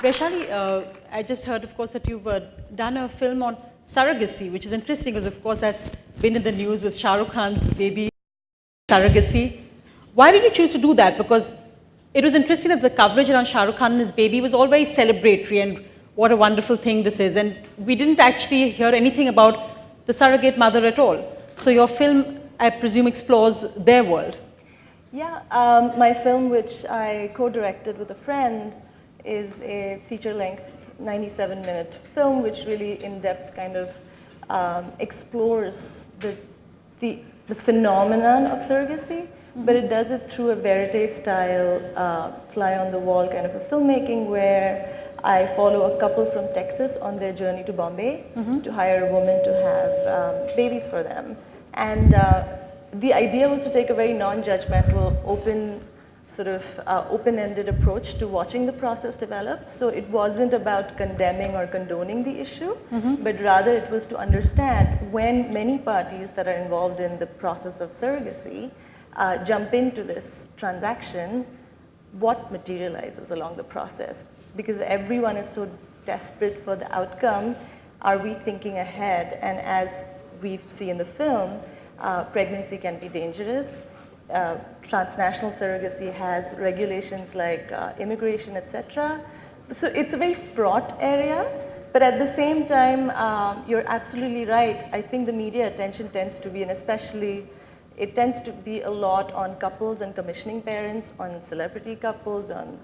Vaishali, I just heard, of course, that you've done a film on surrogacy, which is interesting because, of course, that's been in the news with Shah Rukh Khan's baby surrogacy. Why did you choose to do that? Because it was interesting that the coverage around Shah Rukh Khan and his baby was all very celebratory and what a wonderful thing this is. And we didn't actually hear anything about the surrogate mother at all. So your film, I presume, explores their world. Yeah, my film, which I co-directed with a friend, is a feature-length 97-minute film, which really in-depth kind of explores the phenomenon of surrogacy, but it does it through a verite-style, fly-on-the-wall kind of a filmmaking where I follow a couple from Texas on their journey to Bombay to hire a woman to have babies for them. And the idea was to take a very non-judgmental, open-ended approach to watching the process develop. So it wasn't about condemning or condoning the issue, but rather it was to understand when many parties that are involved in the process of surrogacy jump into this transaction, what materializes along the process. Because everyone is so desperate for the outcome, are we thinking ahead? And as we see in the film, pregnancy can be dangerous. Transnational surrogacy has regulations like immigration, etc. So it's a very fraught area, but at the same time, you're absolutely right. I think the media attention tends to be, and especially, it tends to be a lot on couples and commissioning parents, on celebrity couples, on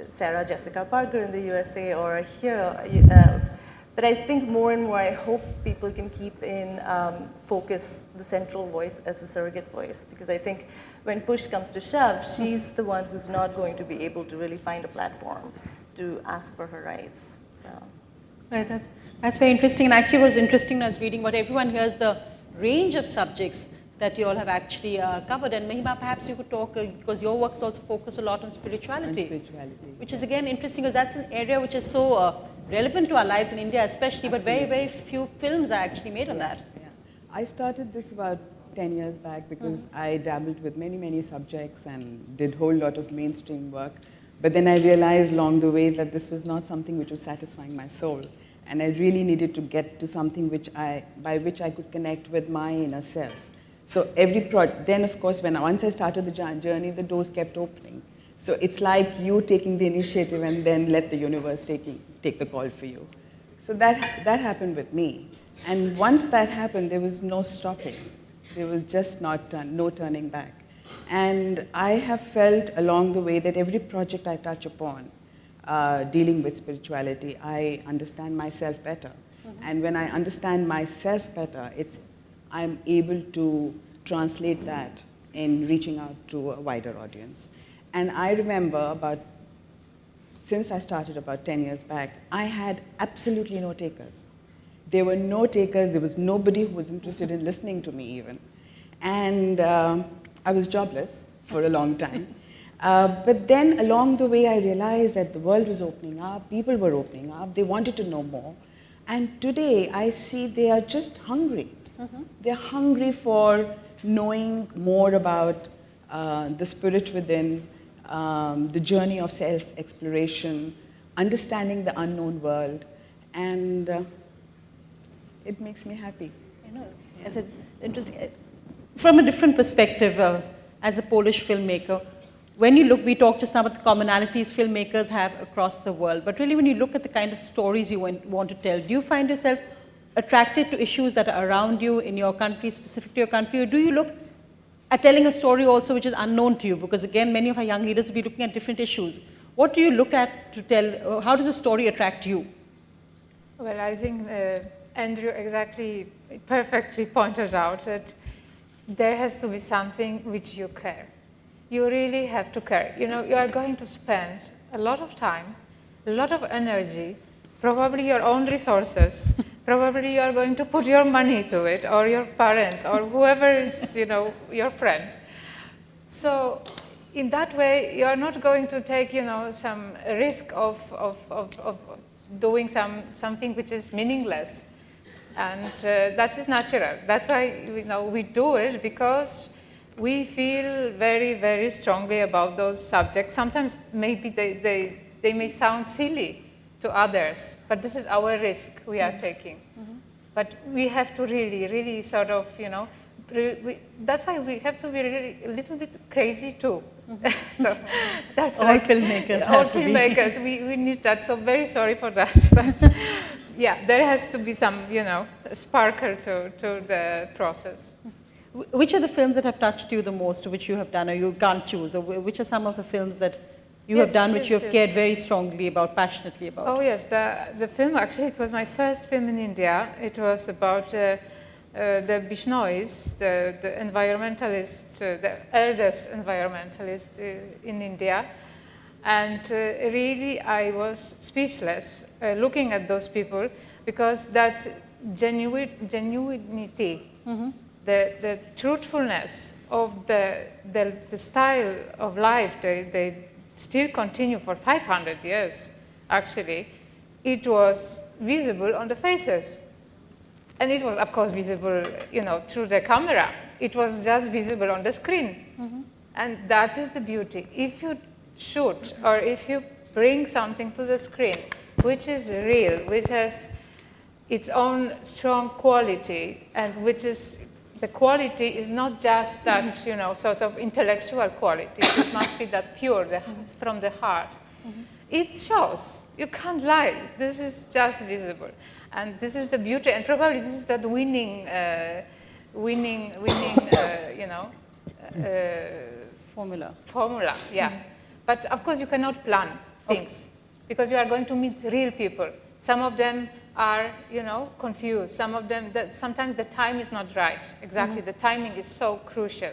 Sarah Jessica Parker in the USA or here. But I think more and more, I hope people can keep in focus the central voice as the surrogate voice, because I think when push comes to shove, she's the one who's not going to be able to really find a platform to ask for her rights. So. Right, that's very interesting. And actually, what was interesting when I was reading what everyone hears the range of subjects that you all have actually covered. And Mahima, perhaps you could talk, because your work is also focused a lot on spirituality. Which is again interesting, because that's an area which is so relevant to our lives in India especially, but very, very few films are actually made on that. Yeah. I started this about 10 years back because I dabbled with many, many subjects and did a whole lot of mainstream work. But then I realized along the way that this was not something which was satisfying my soul. And I really needed to get to something by which I could connect with my inner self. So then of course, once I started the journey, the doors kept opening. So it's like you taking the initiative and then let the universe take the call for you. So that happened with me. And once that happened, there was no stopping. There was just no turning back. And I have felt along the way that every project I touch upon, dealing with spirituality, I understand myself better. And when I understand myself better, I'm able to translate that in reaching out to a wider audience. And I remember since I started about 10 years back, I had absolutely no takers. There were no takers, there was nobody who was interested in listening to me even. And I was jobless for a long time. But then along the way, I realized that the world was opening up, people were opening up, they wanted to know more. And today, I see they are just hungry. They're hungry for knowing more about the spirit within, the journey of self-exploration, understanding the unknown world, and it makes me happy. I know. It's interesting. From a different perspective, as a Polish filmmaker, when you look, we talked just now about the commonalities filmmakers have across the world, but really when you look at the kind of stories you want to tell, do you find yourself attracted to issues that are around you in your country, specific to your country, or do you look at telling a story also which is unknown to you? Because again, many of our young leaders will be looking at different issues. What do you look at to tell, how does a story attract you? Well, I think Andrew perfectly pointed out that there has to be something which you care. You really have to care. You know, you are going to spend a lot of time, a lot of energy, probably your own resources. Probably you are going to put your money to it, or your parents, or whoever is, your friend. So in that way, you are not going to take, some risk of doing something which is meaningless. And that is natural. That's why we do it, because we feel very, very strongly about those subjects. Sometimes maybe they They may sound silly to others, but this is our risk we are taking. But we have to really sort of, that's why we have to be really a little bit crazy too. So that's All like filmmakers all have to be. filmmakers. We need that. So very sorry for that. But yeah, there has to be some, sparkle to the process. Which are the films that have touched you the most, which you have done, or you can't choose, or which are some of the films that you have Yes, done, which you yes, have yes. cared very strongly about, passionately about? Oh yes, the film, actually it was my first film in India. It was about the Bishnois, the environmentalist, the eldest environmentalist in India. And really I was speechless looking at those people, because that genuinity, the truthfulness of the style of life they still continue for 500 years, actually, it was visible on the faces. And it was, of course, visible, through the camera. It was just visible on the screen. And that is the beauty. If you shoot or if you bring something to the screen which is real, which has its own strong quality, and which is, the quality is not just that, sort of intellectual quality. It must be that pure, from the heart. It shows. You can't lie. This is just visible. And this is the beauty, and probably this is that winning, formula, yeah. But of course you cannot plan things, because you are going to meet real people. Some of them are, confused. Some of them, sometimes the time is not right. Exactly, the timing is so crucial.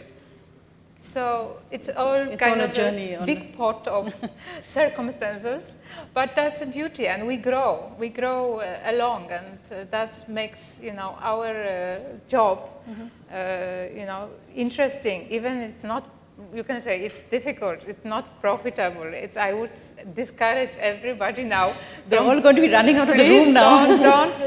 So it's all kind of a big pot of circumstances, but that's a beauty, and we grow along, and that makes our job interesting. Even it's not, you can say it's difficult, it's not profitable. I would discourage everybody now. They're all going to be running out of the room now. Don't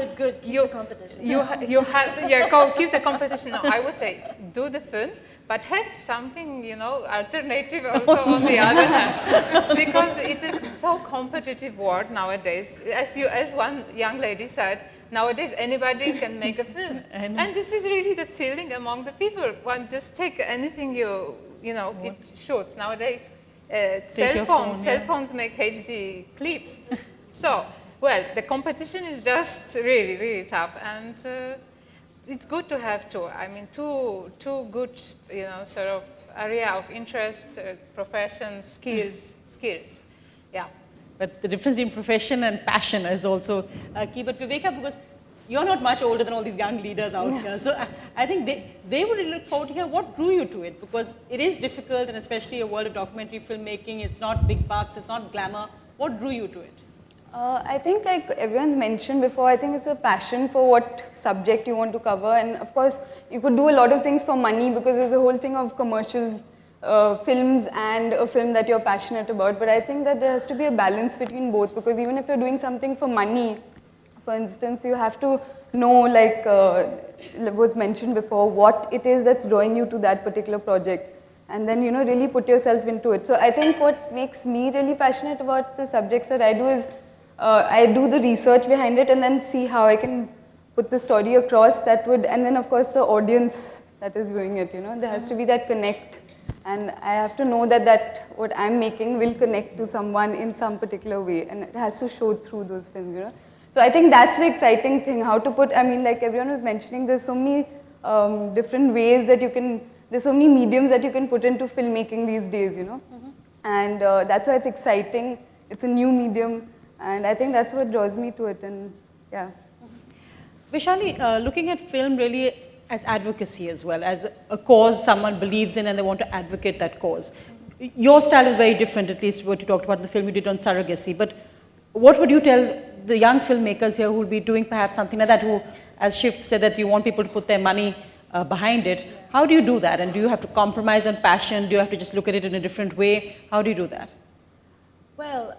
keep the competition. You have, keep the competition. No, I would say do the films, but have something, alternative also on the other hand, because it is so competitive world nowadays. As one young lady said, nowadays anybody can make a film, and this is really the feeling among the people. One just take anything it shoots nowadays. Cell phones make HD clips. So, well, the competition is just really tough, and it's good to have two. I mean, two good, sort of area of interest, profession, skills. Yeah. But the difference between profession and passion is also key. But Viveka, because you're not much older than all these young leaders out here, so I think they would really look forward to hear what drew you to it, because it is difficult, and especially a world of documentary filmmaking, it's not big bucks, it's not glamour. What drew you to it? I think, like everyone's mentioned before, I think it's a passion for what subject you want to cover, and of course you could do a lot of things for money, because there's a whole thing of commercial films and a film that you're passionate about. But I think that there has to be a balance between both, because even if you're doing something for money, for instance, you have to know, like was mentioned before, what it is that's drawing you to that particular project, and then really put yourself into it. So I think what makes me really passionate about the subjects that I do is I do the research behind it, and then see how I can put the story across that would, and then of course the audience that is viewing it, there has to be that connect, and I have to know that what I'm making will connect to someone in some particular way, and it has to show through those films, So I think that's the exciting thing, how to put, I mean, like everyone was mentioning, there's so many different ways that there's so many mediums that you can put into filmmaking these days, And that's why it's exciting. It's a new medium, and I think that's what draws me to it, and yeah. Vishali, looking at film really as advocacy as well, as a cause someone believes in and they want to advocate that cause. Your style is very different, at least what you talked about in the film you did on surrogacy, but what would you tell the young filmmakers here who will be doing perhaps something like that, who, as Shiv said, that you want people to put their money behind it? How do you do that? And do you have to compromise on passion? Do you have to just look at it in a different way? How do you do that? Well,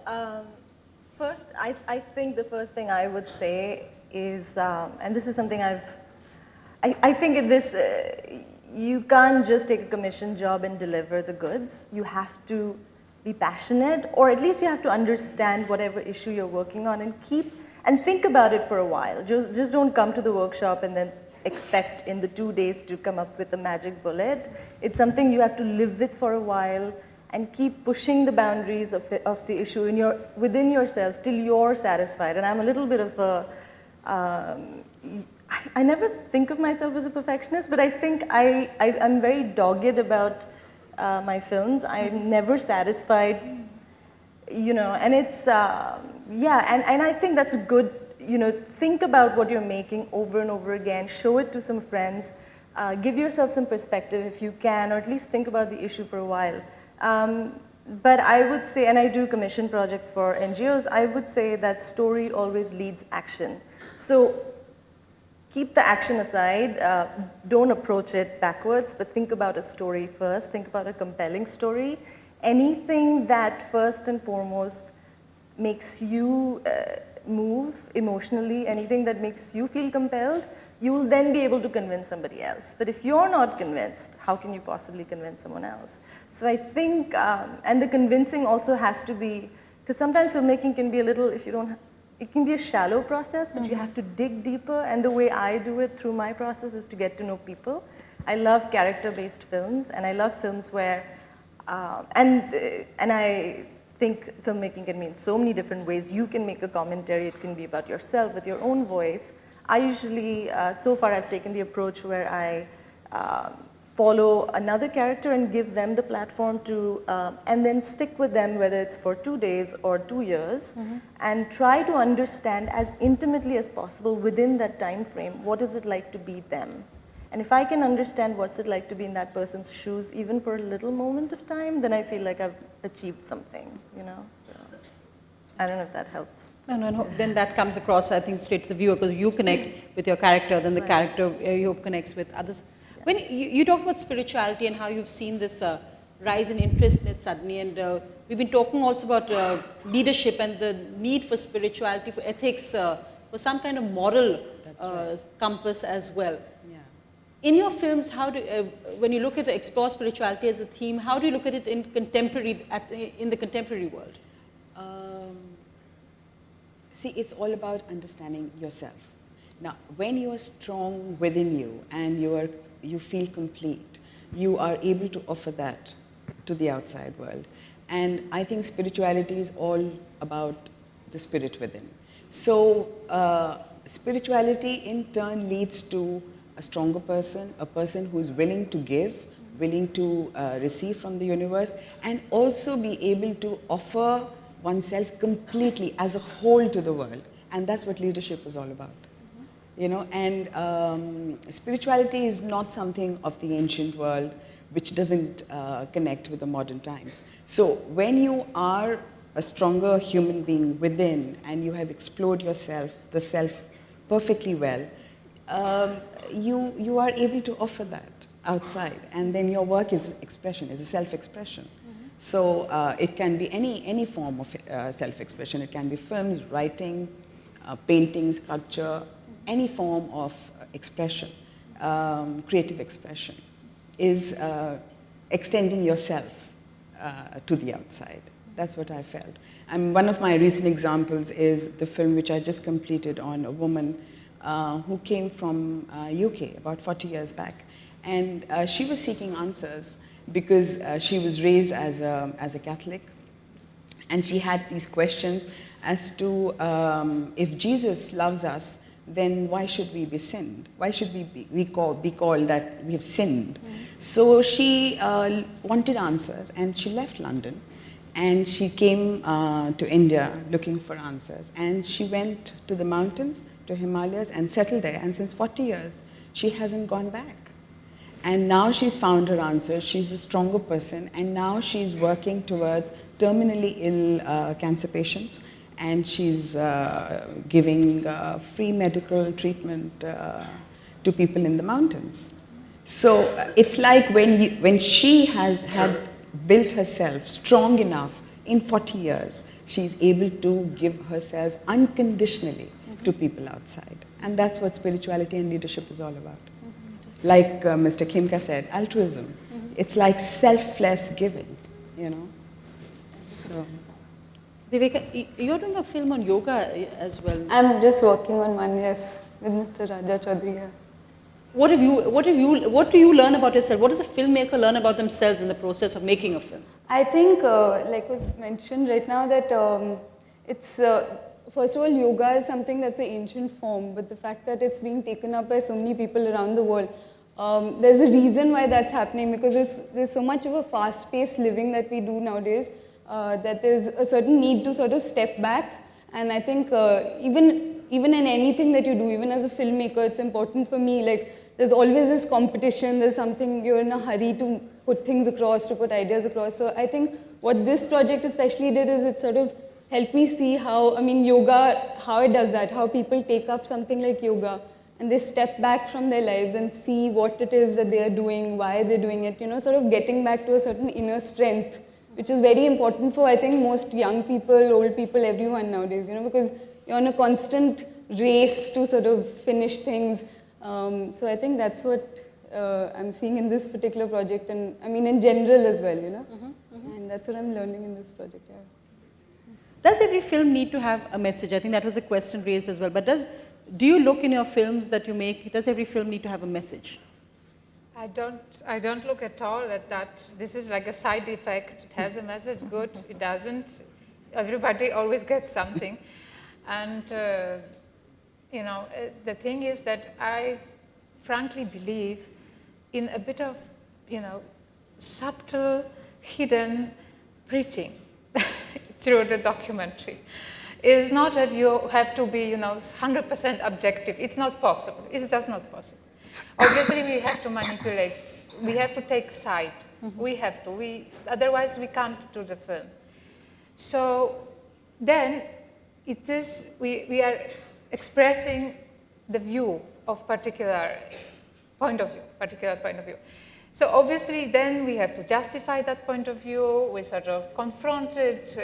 first, I think the first thing I would say is, and this is something I think in this, you can't just take a commission job and deliver the goods. You have to be passionate, or at least you have to understand whatever issue you're working on and think about it for a while. Just don't come to the workshop and then expect in the 2 days to come up with a magic bullet. It's something you have to live with for a while and keep pushing the boundaries of the issue within yourself till you're satisfied. And I'm a little bit of a, I never think of myself as a perfectionist, but I think I'm very dogged about my films. I'm never satisfied, and it's, and I think that's a good, think about what you're making over and over again, show it to some friends, give yourself some perspective if you can, or at least think about the issue for a while. But I would say, and I do commission projects for NGOs, I would say that story always leads action. So keep the action aside, don't approach it backwards, but think about a story first, think about a compelling story. Anything that first and foremost makes you move emotionally, anything that makes you feel compelled, you will then be able to convince somebody else. But if you're not convinced, how can you possibly convince someone else? So I think, and the convincing also has to be, because sometimes filmmaking can be a little, it can be a shallow process, but you have to dig deeper. And the way I do it through my process is to get to know people. I love character-based films, and I love films where, and I think filmmaking can mean so many different ways. You can make a commentary, it can be about yourself with your own voice. I usually, so far I've taken the approach where I follow another character and give them the platform to, and then stick with them, whether it's for 2 days or 2 years, and try to understand as intimately as possible within that time frame, what is it like to be them? And if I can understand what's it like to be in that person's shoes, even for a little moment of time, then I feel like I've achieved something, So I don't know if that helps. No. Then that comes across, I think, straight to the viewer, because you connect with your character, then the character you connects with others. Yeah. When you talk about spirituality and how you've seen this rise in interest in it suddenly, and we've been talking also about leadership and the need for spirituality, for ethics, for some kind of moral compass as well. Yeah. In your films, how do when you look at explore spirituality as a theme, how do you look at it in the contemporary world? See, it's all about understanding yourself. Now, when you are strong within you and you feel complete, you are able to offer that to the outside world. And I think spirituality is all about the spirit within. So spirituality in turn leads to a stronger person, a person who is willing to give, willing to receive from the universe, and also be able to offer oneself completely as a whole to the world. And that's what leadership is all about. And spirituality is not something of the ancient world which doesn't connect with the modern times. So when you are a stronger human being within and you have explored yourself, the self, perfectly well, you are able to offer that outside. And then your work is expression, is a self-expression. So it can be any form of self-expression. It can be films, writing, painting, sculpture, any form of expression, creative expression, is extending yourself to the outside. That's what I felt. And one of my recent examples is the film which I just completed on a woman who came from UK about 40 years back. And she was seeking answers because she was raised as a Catholic, and she had these questions as to if Jesus loves us, then why should we be sinned? Why should we be called that we have sinned? So she wanted answers, and she left London, and she came to India looking for answers, and she went to the mountains, to Himalayas, and settled there, and since 40 years, she hasn't gone back. And now she's found her answers, she's a stronger person, and now she's working towards terminally ill cancer patients, and she's giving free medical treatment to people in the mountains. So it's like when she had built herself strong enough in 40 years, she's able to give herself unconditionally to people outside. And that's what spirituality and leadership is all about. Like Mr. Khemka said, altruism. It's like selfless giving, So Viveka, you're doing a film on yoga as well. I'm just working on one, yes, with Mr. Raja Chaudhary here. What do you learn about yourself? What does a filmmaker learn about themselves in the process of making a film? I think, like was mentioned right now, that it's first of all, yoga is something that's an ancient form, but the fact that it's being taken up by so many people around the world, there's a reason why that's happening, because there's so much of a fast-paced living that we do nowadays, that there's a certain need to sort of step back. And I think even in anything that you do, even as a filmmaker, it's important for me, like, there's always this competition, there's something, you're in a hurry to put things across, to put ideas across. So I think what this project especially did is it sort of helped me see how, I mean, yoga, how it does that, how people take up something like yoga and they step back from their lives and see what it is that they are doing, why they're doing it, you know, sort of getting back to a certain inner strength, which is very important for, I think, most young people, old people, everyone nowadays, you know, because you're on a constant race to sort of finish things. So I think that's what I'm seeing in this particular project, and I mean in general as well, you know. And that's what I'm learning in this project. Yeah. Does every film need to have a message? I think that was a question raised as well. But do you look in your films that you make, does every film need to have a message? I don't look at all at that. This is like a side effect. It has a message, good. It doesn't. Everybody always gets something. And you know, the thing is that I frankly believe in a bit of, you know, subtle, hidden preaching through the documentary. It is not that you have to be, you know, 100% objective. It's not possible. It's just not possible. Obviously, we have to manipulate. We have to take side. We have to. Otherwise, we can't do the film. So then, it is we are expressing the view of particular point of view. So obviously, then we have to justify that point of view. We sort of confront it,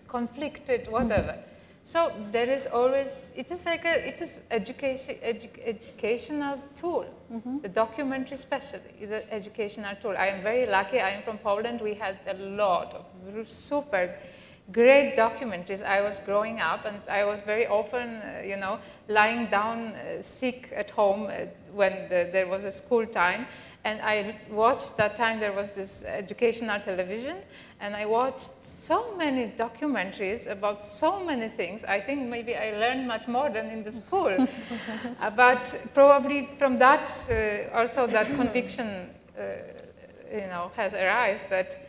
conflicted, whatever. So there is always, it is like educational tool. The documentary especially is an educational tool. I am very lucky. I am from Poland. We had a lot of super great documentaries. I was growing up, and I was very often, you know, lying down sick at home when there was a school time. And I watched, that time there was this educational television, and I watched so many documentaries about so many things. I think maybe I learned much more than in the school. But probably from that, also that conviction, you know, has arisen that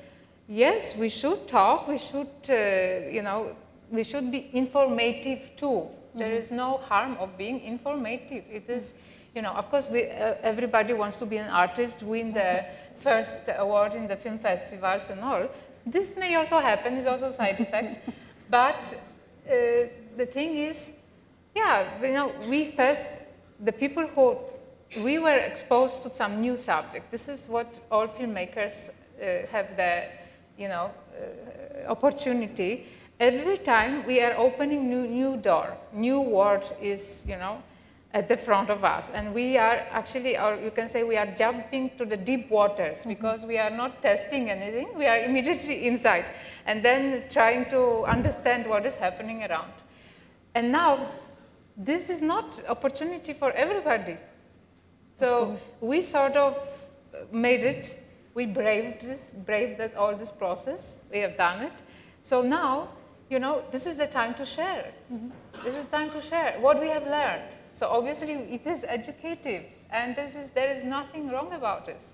yes, we should talk, we should, you know, we should be informative too. There is no harm of being informative. It is, you know, of course, everybody wants to be an artist, win the first award in the film festivals and all. This may also happen, it's also a side effect. But the thing is, yeah, you know, the people who, we were exposed to some new subject. This is what all filmmakers have the, you know, opportunity. Every time we are opening new door, new world is, you know, at the front of us. And we are actually, or you can say we are jumping to the deep waters because we are not testing anything, we are immediately inside and then trying to understand what is happening around. And now, this is not opportunity for everybody. So we sort of made it, we braved all this process, we have done it. So now, you know, this is the time to share. This is the time to share what we have learned. So obviously it is educative, and there is nothing wrong about this,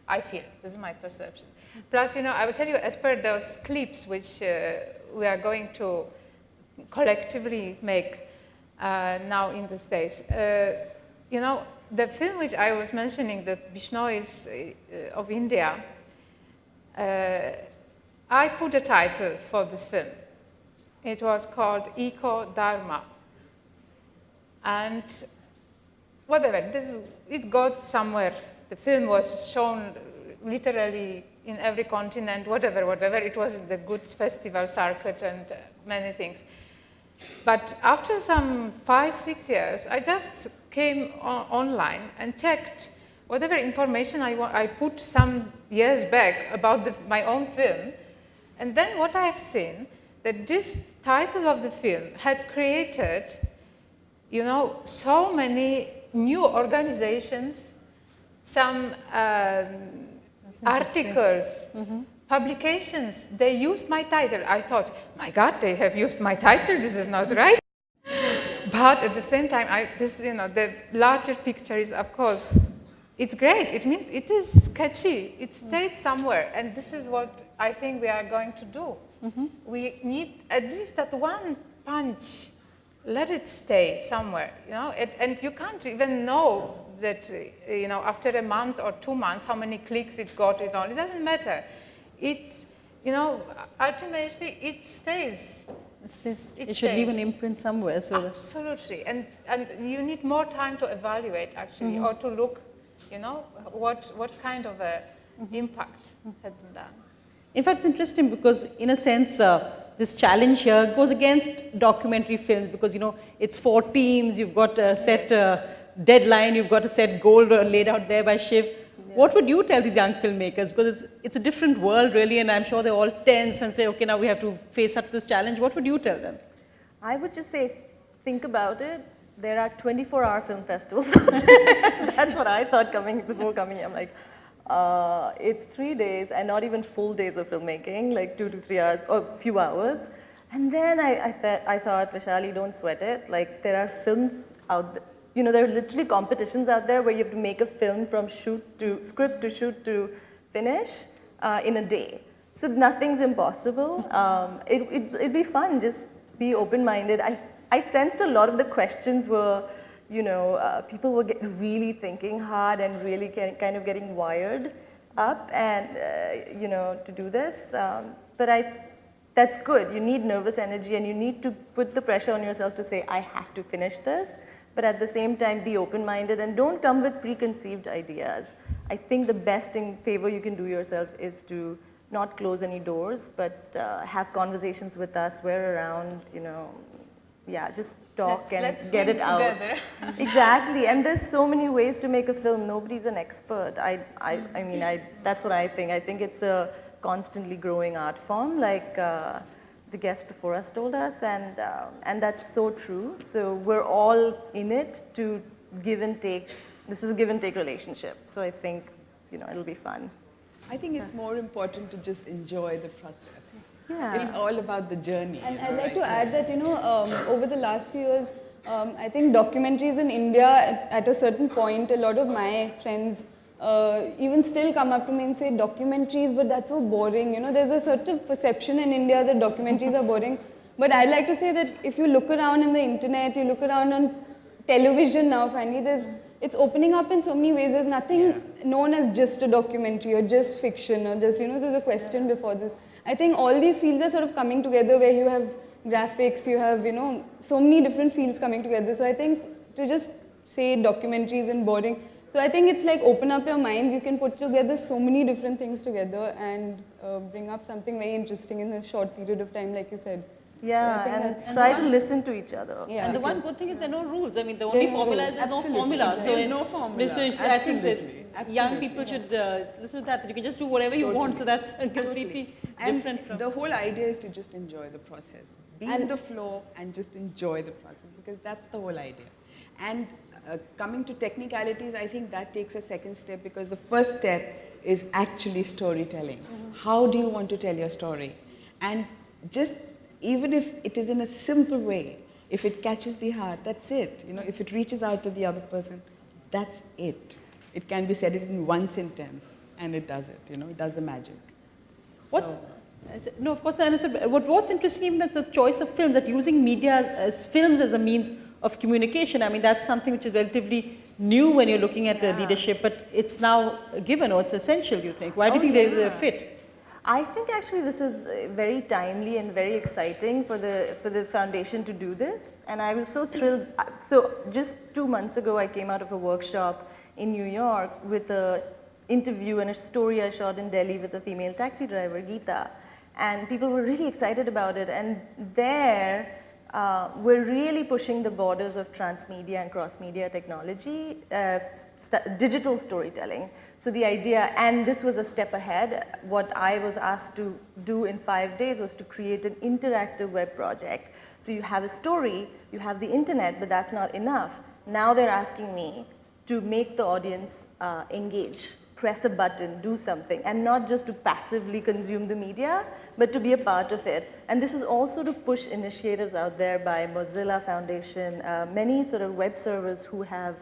I feel. This is my perception. Plus, you know, I will tell you, as per those clips which we are going to collectively make now in these days, you know, the film which I was mentioning, the Bishnois of India, I put a title for this film. It was called Eco Dharma. And whatever, it got somewhere. The film was shown literally in every continent, whatever. It was in the good festival circuit and many things. But after some 5-6 years, I just came online and checked whatever information I put some years back about my own film, And then what I have seen, that this title of the film had created, you know, so many new organizations, some articles, publications, they used my title. I thought, my God, they have used my title, this is not right. But at the same time, the larger picture is, of course, it's great. It means it is catchy. It stayed somewhere. And this is what I think we are going to do. We need at least that one punch. Let it stay somewhere, you know. And you can't even know that, you know, after a month or 2 months, how many clicks it got. It doesn't matter. It, you know, ultimately it stays. It should leave an imprint somewhere. So absolutely, and you need more time to evaluate actually, or to look, you know, what kind of a impact had been done. in fact, it's interesting because in a sense, this challenge here goes against documentary films because, you know, it's 4 teams, you've got a set deadline, you've got a set goal laid out there by Shiv. What would you tell these young filmmakers? Because it's a different world really, and I'm sure they're all tense and say, okay, now we have to face up to this challenge. What would you tell them? I would just say, think about it. There are 24-hour film festivals out there. That's what I thought before coming here. I'm like, it's 3 days and not even full days of filmmaking, like 2 to 3 hours or a few hours. And then I thought, Vaishali, don't sweat it. Like, there are films out there. You know, there are literally competitions out there where you have to make a film from script to shoot to finish in a day. So nothing's impossible. It'd be fun, just be open-minded. I sensed a lot of the questions were, you know, people were really thinking hard and really kind of getting wired up and, you know, to do this. But that's good. You need nervous energy and you need to put the pressure on yourself to say, I have to finish this. But at the same time, be open-minded and don't come with preconceived ideas. I think the best favor you can do yourself is to not close any doors, but have conversations with us. We're around, you know, yeah, just talk let's get it out. together. Exactly, and there's so many ways to make a film. Nobody's an expert. I mean, that's what I think. I think it's a constantly growing art form, like the guest before us told us, and that's so true. So we're all in it to give and take. This is a give and take relationship. So I think, you know, it'll be fun. I think it's more important to just enjoy the process. Yeah. It's all about the journey. And I'd like to add that, you know, over the last few years, I think documentaries in India, at a certain point, a lot of my friends even still come up to me and say, documentaries, but that's so boring. You know, there's a certain perception in India that documentaries are boring. But I'd like to say that if you look around in the internet, you look around on television now, finally, it's opening up in so many ways. There's nothing known as just a documentary or just fiction or just, you know, there's a question before this. I think all these fields are sort of coming together where you have graphics, you have, you know, so many different fields coming together. So I think to just say documentaries and boring, so I think it's like open up your minds. You can put together so many different things together and bring up something very interesting in a short period of time, like you said. Yeah, So I think and try to listen to each other. Yeah. And the one good thing is there are no rules. I mean, the only There are no formula rules. is there's no Absolutely. formula. So There's no formula. So I think that Absolutely. young people should listen to that. You can just do whatever you want. So that's completely different from. The whole idea is to just enjoy the process. Be in the flow and just enjoy the process, because that's the whole idea. And coming to technicalities, I think that takes a second step, because the first step is actually storytelling. How do you want to tell your story? And just even if it is in a simple way, if it catches the heart, that's it. You know, if it reaches out to the other person, that's it. It can be said in one sentence, and it does it. You know, it does the magic. No, of course, I understand. What's interesting even that the choice of films, that using media as films as a means of communication. I mean, that's something which is relatively new when you're looking at leadership, but it's now given, or it's essential, you think. Why do you think they fit? I think actually this is very timely and very exciting for the foundation to do this, and I was so thrilled. So just 2 months ago, I came out of a workshop in New York with an interview and a story I shot in Delhi with a female taxi driver, Geeta, and people were really excited about it. And there, we're really pushing the borders of transmedia and cross-media technology, digital storytelling. So the idea, and this was a step ahead, what I was asked to do in 5 days was to create an interactive web project. So you have a story, you have the internet, but that's not enough. Now they're asking me to make the audience engage, press a button, do something, and not just to passively consume the media, but to be a part of it. And this is also to push initiatives out there by Mozilla Foundation, many sort of web servers who have,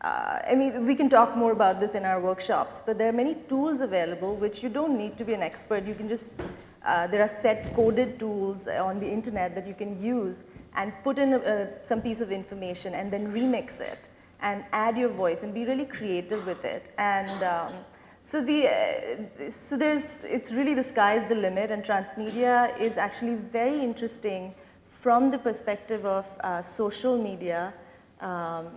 I mean, we can talk more about this in our workshops, but there are many tools available which you don't need to be an expert. You can just, there are set coded tools on the internet that you can use and put in some piece of information and then remix it and add your voice and be really creative with it. And so it's really the sky's the limit, and transmedia is actually very interesting from the perspective of social media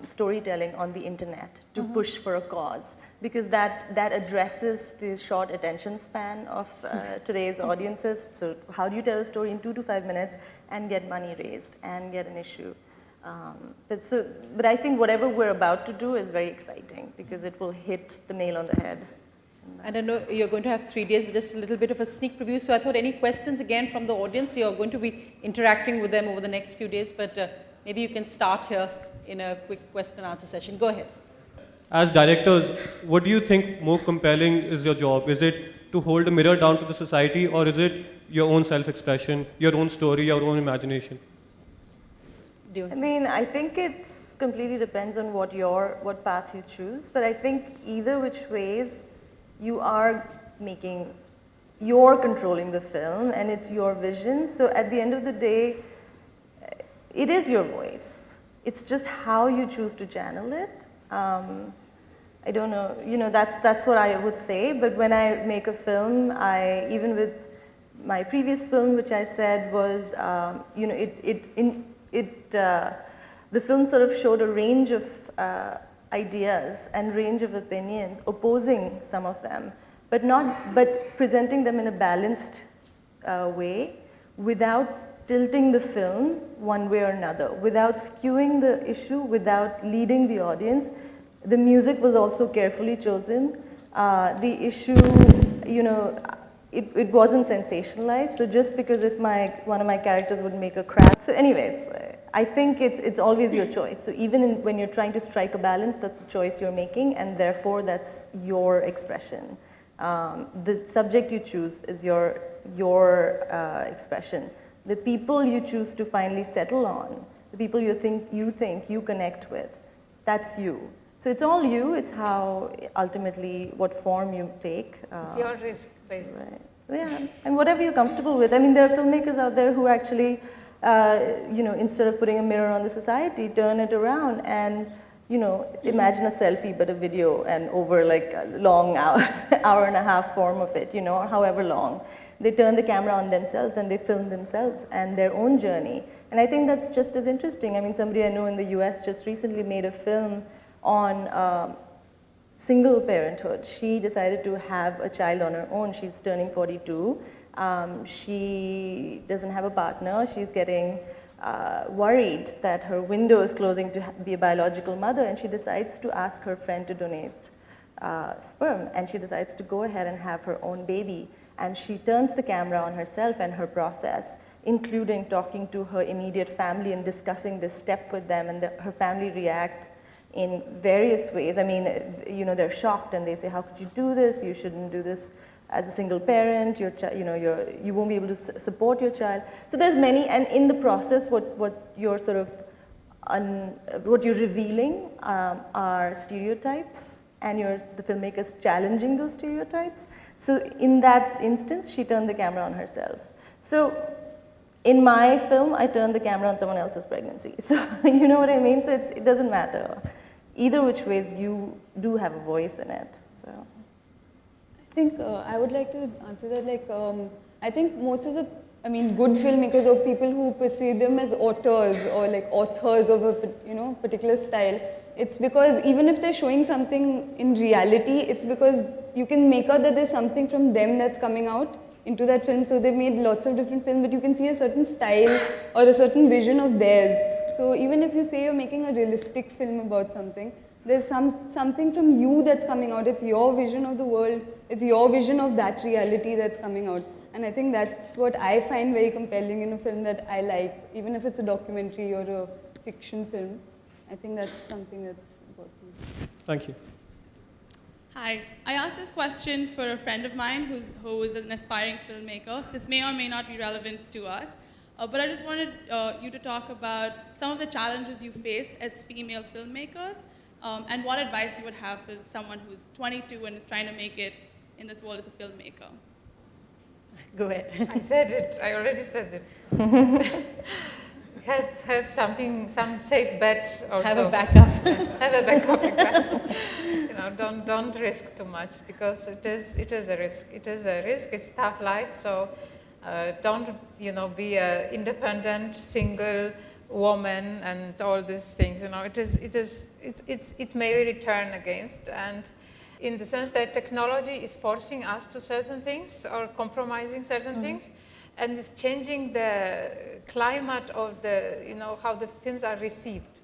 storytelling on the internet to push for a cause, because that addresses the short attention span of today's audiences. So how do you tell a story in 2 to 5 minutes and get money raised and get an issue? But I think whatever we're about to do is very exciting because it will hit the nail on the head. And I know you're going to have 3 days, but just a little bit of a sneak preview. So I thought any questions again from the audience? You're going to be interacting with them over the next few days, but maybe you can start here in a quick question and answer session. Go ahead. As directors, what do you think more compelling is your job? Is it to hold a mirror down to the society, or is it your own self-expression, your own story, your own imagination? I mean, I think it's completely depends on what path you choose, but I think either which ways, you're controlling the film and it's your vision. So at the end of the day, it is your voice. It's just how you choose to channel it. I don't know, that's what I would say, but when I make a film, even with my previous film, which I said was, the film sort of showed a range of ideas and range of opinions, opposing some of them, but presenting them in a balanced way, without tilting the film one way or another, without skewing the issue, without leading the audience. The music was also carefully chosen. The issue, it wasn't sensationalized. So just because if one of my characters would make a crack. So anyways, I think it's always your choice. So even when you're trying to strike a balance, that's a choice you're making, and therefore that's your expression. The subject you choose is your expression. The people you choose to finally settle on, the people you think you connect with, that's you. So it's all you. It's how ultimately what form you take. It's your risk, basically. Right. Yeah, and whatever you're comfortable with. I mean, there are filmmakers out there who actually, instead of putting a mirror on the society, turn it around and, imagine a selfie but a video, and over like a long hour and a half form of it, or however long. They turn the camera on themselves and they film themselves and their own journey. And I think that's just as interesting. I mean, somebody I know in the US just recently made a film on single parenthood. She decided to have a child on her own. She's turning 42. She doesn't have a partner. She's getting worried that her window is closing to be a biological mother, and she decides to ask her friend to donate sperm, and she decides to go ahead and have her own baby. And she turns the camera on herself and her process, including talking to her immediate family and discussing this step with them, and her family react in various ways. I mean, they're shocked and they say, how could you do this? You shouldn't do this as a single parent. You won't be able to support your child. So there's many, and in the process, what you're sort of, what you're revealing are stereotypes, and the filmmaker's challenging those stereotypes. So in that instance, she turned the camera on herself. So in my film, I turned the camera on someone else's pregnancy. So you know what I mean? So it doesn't matter. Either which ways, you do have a voice in it. So I think I would like to answer that. I think most of the, good filmmakers or people who perceive them as authors or like authors of a particular style, it's because even if they're showing something in reality, it's because you can make out that there's something from them that's coming out, into that film. So they've made lots of different films, but you can see a certain style or a certain vision of theirs. So even if you say you're making a realistic film about something, there's something from you that's coming out. It's your vision of the world. It's your vision of that reality that's coming out. And I think that's what I find very compelling in a film that I like, even if it's a documentary or a fiction film. I think that's something that's important. Thank you. Hi, I asked this question for a friend of mine who is an aspiring filmmaker. This may or may not be relevant to us, but I just wanted you to talk about some of the challenges you faced as female filmmakers, and what advice you would have for someone who's 22 and is trying to make it in this world as a filmmaker. Go ahead. I said it. I already said it. Have something, some safe bet also. Have a backup. Have a backup, exactly. You know, don't risk too much, because it is a risk. It is a risk. It's tough life. So don't be an independent single woman and all these things. You know, it may really turn against, and in the sense that technology is forcing us to certain things or compromising certain things, and it's changing the climate of how the films are received.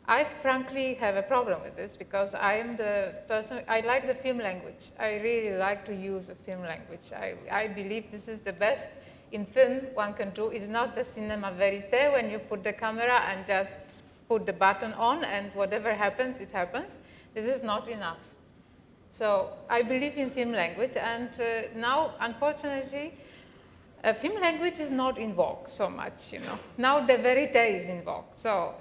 I frankly have a problem with this, because I am the person, I like the film language. I really like to use a film language. I believe this is the best in film one can do. It's not the cinema verite when you put the camera and just put the button on and whatever happens, it happens. This is not enough. So I believe in film language, and now, unfortunately, film language is not in vogue so much, Now the verite is in vogue. So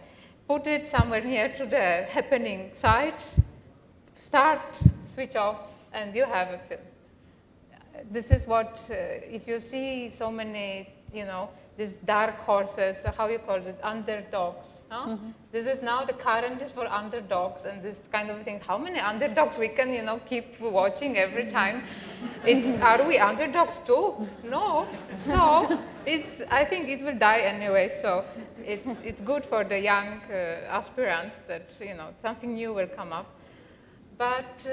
put it somewhere near to the happening side, start, switch off, and you have a film. This is what, if you see so many, these dark horses, how you call it, underdogs. No? This is now the current is for underdogs and this kind of thing. How many underdogs we can, keep watching every time? Are we underdogs too? No. So I think it will die anyway. So it's good for the young aspirants that something new will come up. But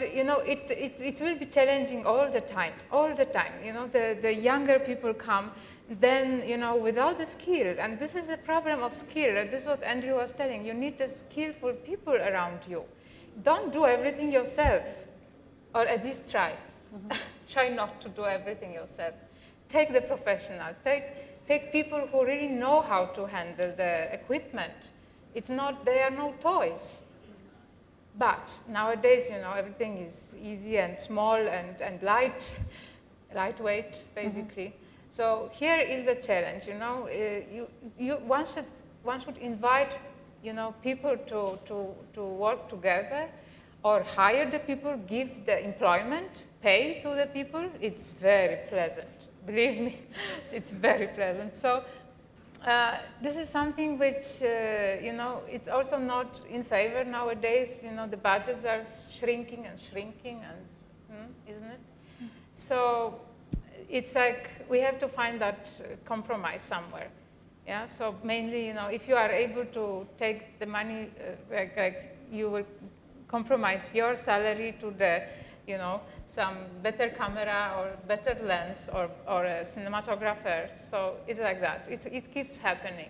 it will be challenging all the time. The younger people come, then without the skill, and this is a problem of skill. This is what Andrew was telling. You need the skillful people around you. Don't do everything yourself, or at least try. Try not to do everything yourself. Take the professional. Take people who really know how to handle the equipment. They are no toys. But nowadays, everything is easy and small and lightweight, basically. So here is the challenge. One should invite, people to work together, or hire the people, give the employment, pay to the people. It's very pleasant. Believe me, it's very pleasant. So this is something which, it's also not in favor nowadays. The budgets are shrinking, and isn't it? So it's like we have to find that compromise somewhere. Yeah. So mainly, if you are able to take the money, like you will compromise your salary to the, some better camera or better lens or a cinematographer. So it's like that. It keeps happening.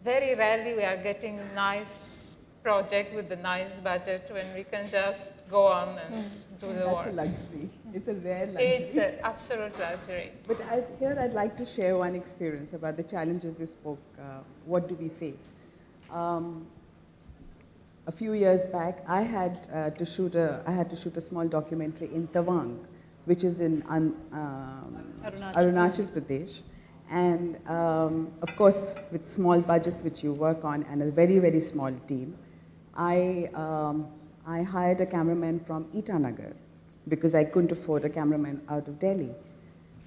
Very rarely we are getting nice project with the nice budget when we can just go on and do the work. That's a luxury. It's a rare luxury. It's an absolute luxury. But here I'd like to share one experience about the challenges you spoke. What do we face? A few years back, I had to shoot a small documentary in Tawang, which is in Arunachal Pradesh. And of course, with small budgets which you work on and a very, very small team, I hired a cameraman from Itanagar because I couldn't afford a cameraman out of Delhi.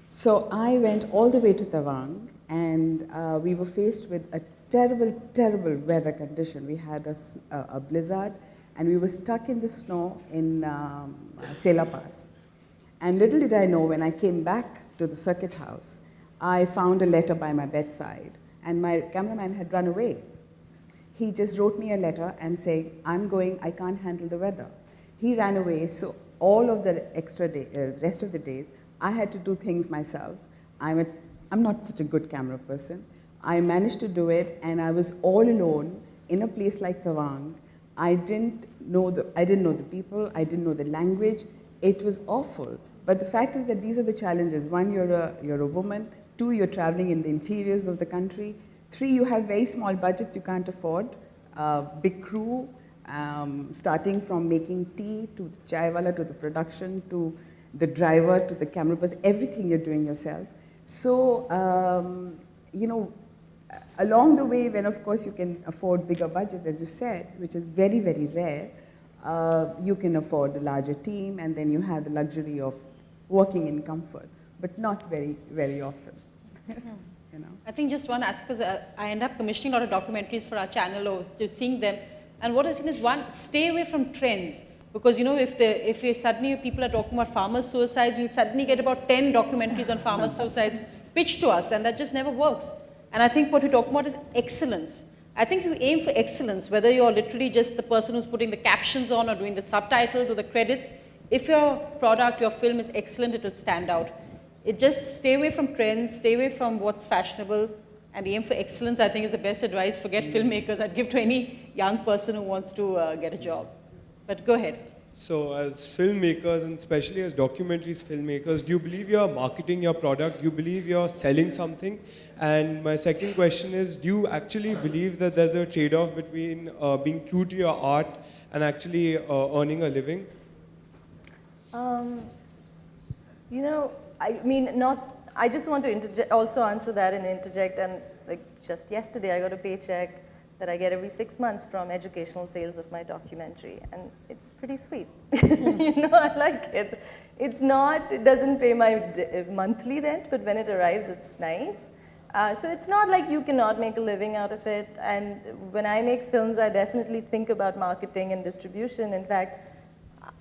So I went all the way to Tawang, and we were faced with a terrible, terrible weather condition. We had a blizzard, and we were stuck in the snow in Sela Pass. And little did I know, when I came back to the circuit house, I found a letter by my bedside, and my cameraman had run away. He just wrote me a letter and saying, I'm going, I can't handle the weather. He ran away, so all of the rest of the days, I had to do things myself. I'm not such a good camera person. I managed to do it, and I was all alone in a place like Tawang. I didn't know the people. I didn't know the language. It was awful. But the fact is that these are the challenges. One, you're a woman. Two, you're traveling in the interiors of the country. Three, you have very small budgets you can't afford. Big crew, starting from making tea to the chaiwala to the production to the driver to the camera person, everything you're doing yourself. So, along the way, when of course you can afford bigger budgets, as you said, which is very, very rare, you can afford a larger team, and then you have the luxury of working in comfort, but not very, very often. I think just one aspect, because I end up commissioning a lot of documentaries for our channel or just seeing them. And what I've seen is, one, stay away from trends. Because if suddenly people are talking about farmer suicides, we'll suddenly get about 10 documentaries on farmer suicides pitched to us, and that just never works. And I think what we're talking about is excellence. I think you aim for excellence, whether you're literally just the person who's putting the captions on or doing the subtitles or the credits. If your product, your film is excellent, it will stand out. It just stay away from trends, stay away from what's fashionable, and aim for excellence, I think, is the best advice. Forget filmmakers. I'd give to any young person who wants to get a job. But go ahead. So as filmmakers, and especially as documentaries filmmakers, do you believe you're marketing your product? Do you believe you're selling something? And my second question is, do you actually believe that there's a trade-off between being true to your art and actually earning a living? I just want to also answer that and interject. And like just yesterday, I got a paycheck that I get every 6 months from educational sales of my documentary, and it's pretty sweet. I like it. It doesn't pay my monthly rent, but when it arrives, it's nice. So it's not like you cannot make a living out of it. And when I make films, I definitely think about marketing and distribution. In fact,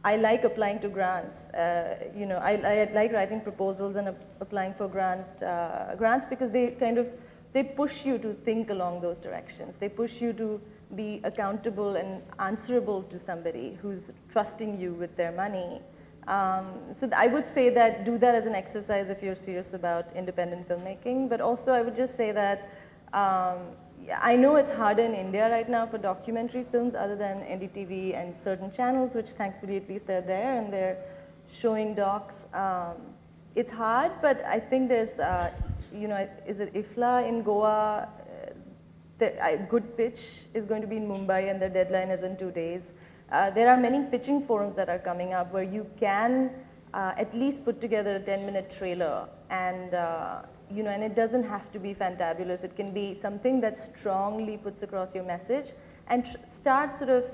I like applying to grants. I like writing proposals and applying for grants because they push you to think along those directions. They push you to be accountable and answerable to somebody who's trusting you with their money. So I would say that do that as an exercise if you're serious about independent filmmaking. But also I would just say that I know it's harder in India right now for documentary films other than NDTV and certain channels, which thankfully at least they're there and they're showing docs. It's hard, but I think there's, is it IFLA in Goa? Good Pitch is going to be in Mumbai and their deadline is in 2 days. There are many pitching forums that are coming up where you can at least put together a 10-minute trailer and and it doesn't have to be fantabulous. It can be something that strongly puts across your message and start sort of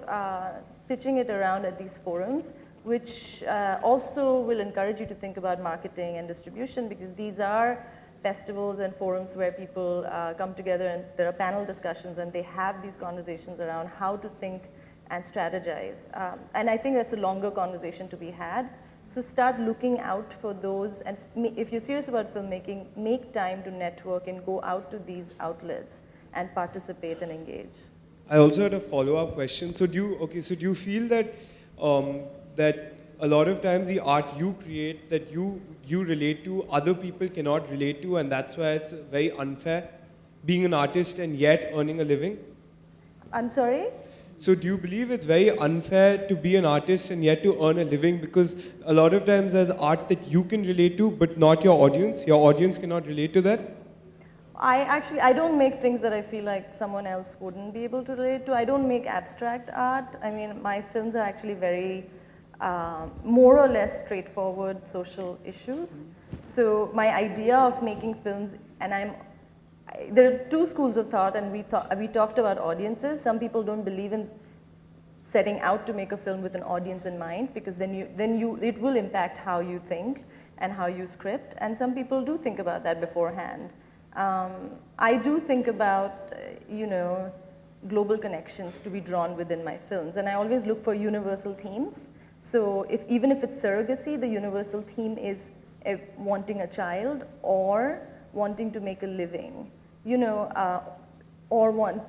pitching it around at these forums, which also will encourage you to think about marketing and distribution, because these are festivals and forums where people come together and there are panel discussions and they have these conversations around how to think and strategize. And I think that's a longer conversation to be had. So start looking out for those, and if you're serious about filmmaking, make time to network and go out to these outlets and participate and engage. I also had a follow-up question. So do you feel that that a lot of times the art you create that you relate to, other people cannot relate to, and that's why it's very unfair being an artist and yet earning a living? I'm sorry? So do you believe it's very unfair to be an artist and yet to earn a living? Because a lot of times there's art that you can relate to, but not your audience. Your audience cannot relate to that. I don't make things that I feel like someone else wouldn't be able to relate to. I don't make abstract art. I mean, my films are actually very more or less straightforward social issues. So my idea of making films, and there are two schools of thought, and we talked about audiences. Some people don't believe in setting out to make a film with an audience in mind, because it will impact how you think and how you script. And some people do think about that beforehand. I do think about global connections to be drawn within my films, and I always look for universal themes. So even if it's surrogacy, the universal theme is wanting a child or wanting to make a living, or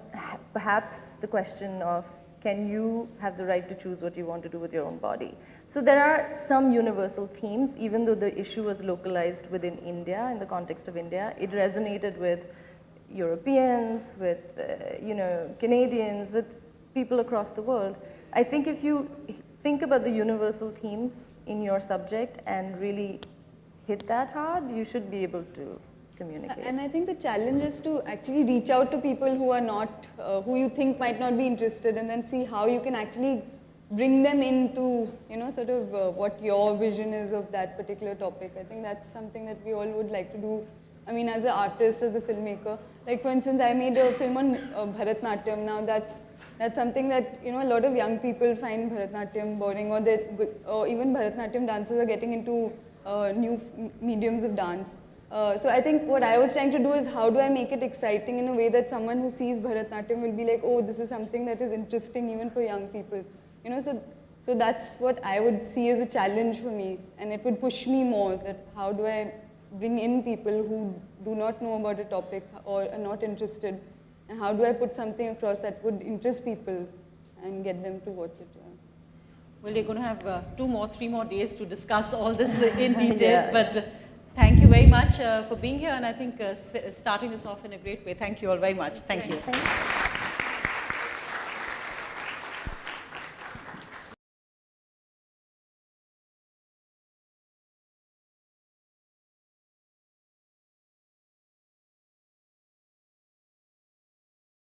perhaps the question of, can you have the right to choose what you want to do with your own body? So there are some universal themes, even though the issue was localized within India, in the context of India, it resonated with Europeans, with Canadians, with people across the world. I think if you think about the universal themes in your subject and really hit that hard, you should be able to communicate. And I think the challenge is to actually reach out to people who are not, who you think might not be interested, and then see how you can actually bring them into, sort of what your vision is of that particular topic. I think that's something that we all would like to do. I mean, as an artist, as a filmmaker. Like, for instance, I made a film on Bharatnatyam. Now, that's something that, a lot of young people find Bharatnatyam boring, or even Bharatnatyam dancers are getting into new mediums of dance. So I think what I was trying to do is, how do I make it exciting in a way that someone who sees Bharatnatyam will be like, oh, this is something that is interesting even for young people. So that's what I would see as a challenge for me, and it would push me more, that how do I bring in people who do not know about a topic or are not interested, and how do I put something across that would interest people and get them to watch it. Well, you're going to have 3 more days to discuss all this in details, Yeah. but thank you very much for being here, and I think starting this off in a great way. Thank you all very much. Thank you. Thank you.